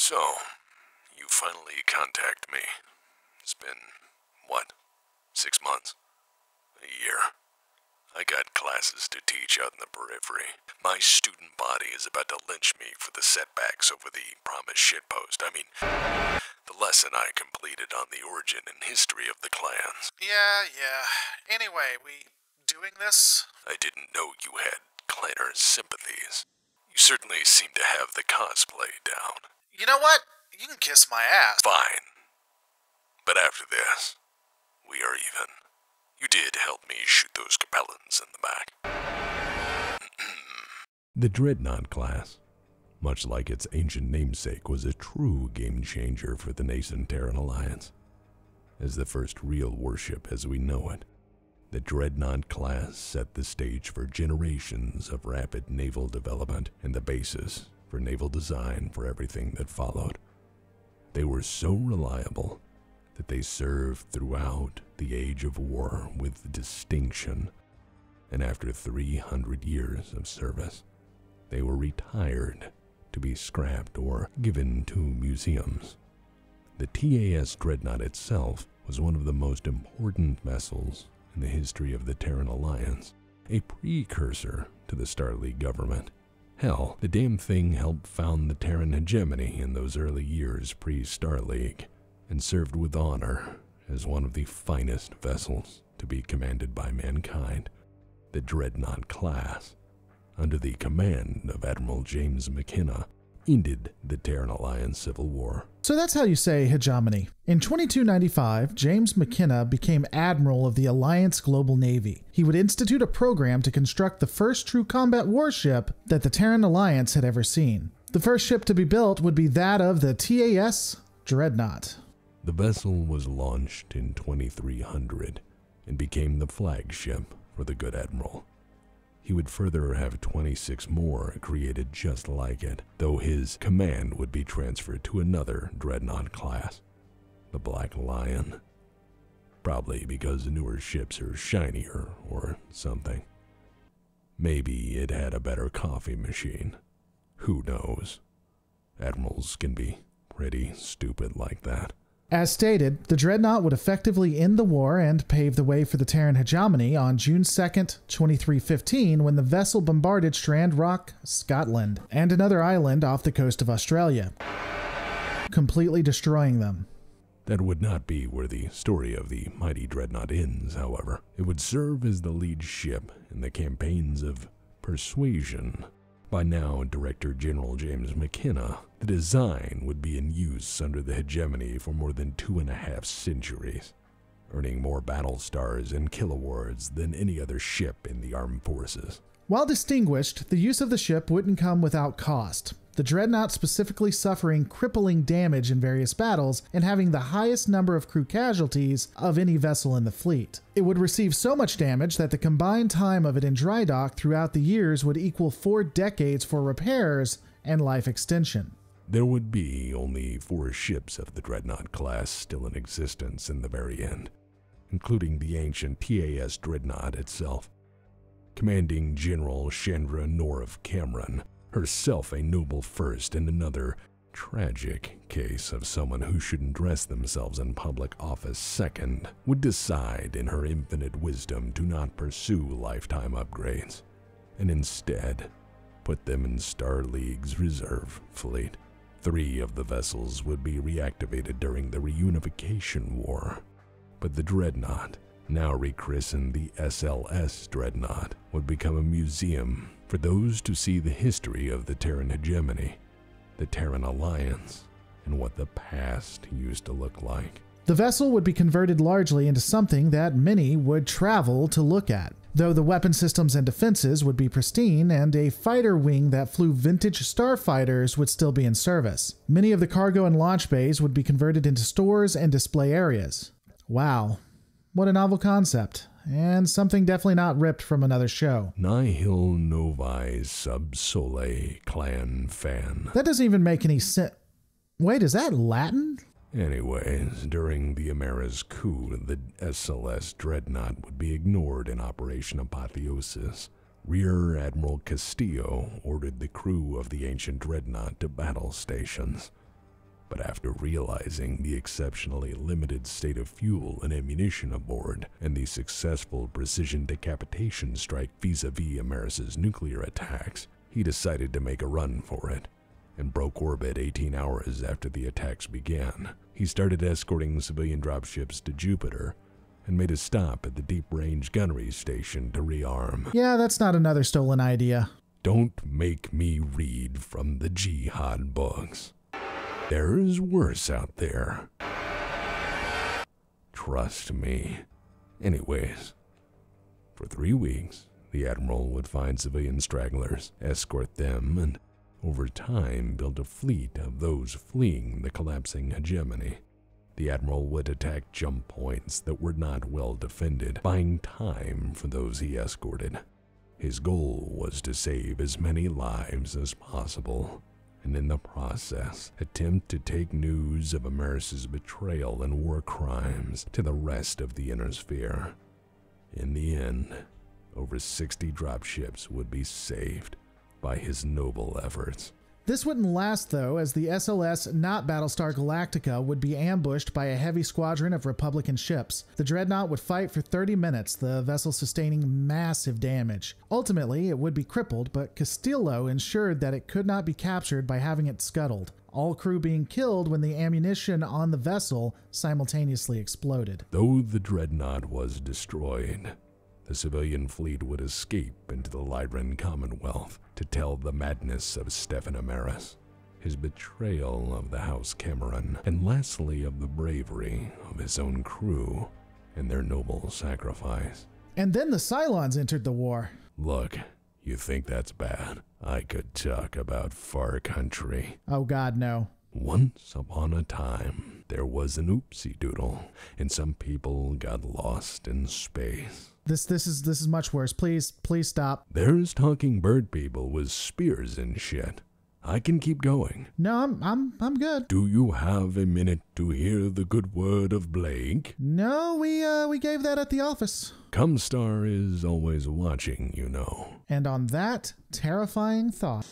So, you finally contact me. It's been, what, 6 months? A year? I got classes to teach out in the periphery. My student body is about to lynch me for the setbacks over the promised shitpost. I mean, the lesson I completed on the origin and history of the clans. Yeah. Anyway, we doing this? I didn't know you had clanner sympathies. You certainly seem to have the cosplay down. You know what? You can kiss my ass. Fine. But after this, we are even. You did help me shoot those Capellans in the back. The Dreadnought class, much like its ancient namesake, was a true game-changer for the nascent Terran Alliance. As the first real warship as we know it, the Dreadnought class set the stage for generations of rapid naval development and the basis for naval design for everything that followed. They were so reliable that they served throughout the age of war with distinction, and after 300 years of service, they were retired to be scrapped or given to museums. The TAS Dreadnought itself was one of the most important vessels in the history of the Terran Alliance, a precursor to the Starleague government. Hell, the damn thing helped found the Terran hegemony in those early years pre-Starleague, and served with honor as one of the finest vessels to be commanded by mankind. The Dreadnought class, under the command of Admiral James McKenna, ended the Terran Alliance Civil War. So that's how you say hegemony. In 2295, James McKenna became Admiral of the Alliance Global Navy. He would institute a program to construct the first true combat warship that the Terran Alliance had ever seen. The first ship to be built would be that of the TAS Dreadnought. The vessel was launched in 2300 and became the flagship for the good admiral. He would further have 26 more created just like it, though his command would be transferred to another Dreadnought class, the Black Lion. Probably because the newer ships are shinier or something. Maybe it had a better coffee machine. Who knows? Admirals can be pretty stupid like that. As stated, the Dreadnought would effectively end the war and pave the way for the Terran hegemony on June 2nd, 2315, when the vessel bombarded Strand Rock, Scotland, and another island off the coast of Australia, completely destroying them. That would not be where the story of the mighty Dreadnought ends, however. It would serve as the lead ship in the campaigns of Persuasion. By now, Director General James McKenna, the design would be in use under the hegemony for more than 2.5 centuries, earning more battle stars and kill awards than any other ship in the armed forces. While distinguished, the use of the ship wouldn't come without cost. The Dreadnought specifically suffering crippling damage in various battles and having the highest number of crew casualties of any vessel in the fleet. It would receive so much damage that the combined time of it in dry dock throughout the years would equal 4 decades for repairs and life extension. There would be only 4 ships of the Dreadnought class still in existence in the very end, including the ancient TAS Dreadnought itself. Commanding General Chandra Norv Cameron, herself a noble first and another tragic case of someone who shouldn't dress themselves in public office second, would decide in her infinite wisdom to not pursue lifetime upgrades, and instead put them in Starleague's reserve fleet. 3 of the vessels would be reactivated during the reunification war, but the Dreadnought, now rechristened the SLS Dreadnought, would become a museum for those to see the history of the Terran hegemony, the Terran Alliance, and what the past used to look like. The vessel would be converted largely into something that many would travel to look at, though the weapon systems and defenses would be pristine, and a fighter wing that flew vintage starfighters would still be in service. Many of the cargo and launch bays would be converted into stores and display areas. Wow, what a novel concept, and something definitely not ripped from another show. Nihil novi sub sole clan fan. That doesn't even make any sense. Wait, is that Latin? Anyways, during the Amara's coup, the SLS Dreadnought would be ignored in Operation Apotheosis. Rear Admiral Castillo ordered the crew of the ancient Dreadnought to battle stations. But after realizing the exceptionally limited state of fuel and ammunition aboard, and the successful precision decapitation strike vis-a-vis Ameris' nuclear attacks, he decided to make a run for it, and broke orbit 18 hours after the attacks began. He started escorting civilian dropships to Jupiter, and made a stop at the deep-range gunnery station to rearm. Yeah, that's not another stolen idea. Don't make me read from the jihad books. There's worse out there. Trust me. Anyways, for 3 weeks, the Admiral would find civilian stragglers, escort them, and over time build a fleet of those fleeing the collapsing hegemony. The Admiral would attack jump points that were not well defended, buying time for those he escorted. His goal was to save as many lives as possible, and in the process, attempt to take news of Ameris' betrayal and war crimes to the rest of the inner sphere. In the end, over 60 dropships would be saved by his noble efforts. This wouldn't last, though, as the SLS, not Battlestar Galactica, would be ambushed by a heavy squadron of Republican ships. The Dreadnought would fight for 30 minutes, the vessel sustaining massive damage. Ultimately, it would be crippled, but Castillo ensured that it could not be captured by having it scuttled, all crew being killed when the ammunition on the vessel simultaneously exploded. Though the Dreadnought was destroyed, the civilian fleet would escape into the Lyran Commonwealth to tell the madness of Stefan Ameris, his betrayal of the House Cameron, and lastly of the bravery of his own crew and their noble sacrifice. And then the Cylons entered the war. Look, you think that's bad? I could talk about far country. Oh God, no. Once upon a time, there was an oopsie doodle, and some people got lost in space. This is much worse. Please stop. There's talking bird people with spears and shit. I can keep going. No, I'm good. Do you have a minute to hear the good word of Blake? No, we gave that at the office. Comstar is always watching, you know. And on that terrifying thought.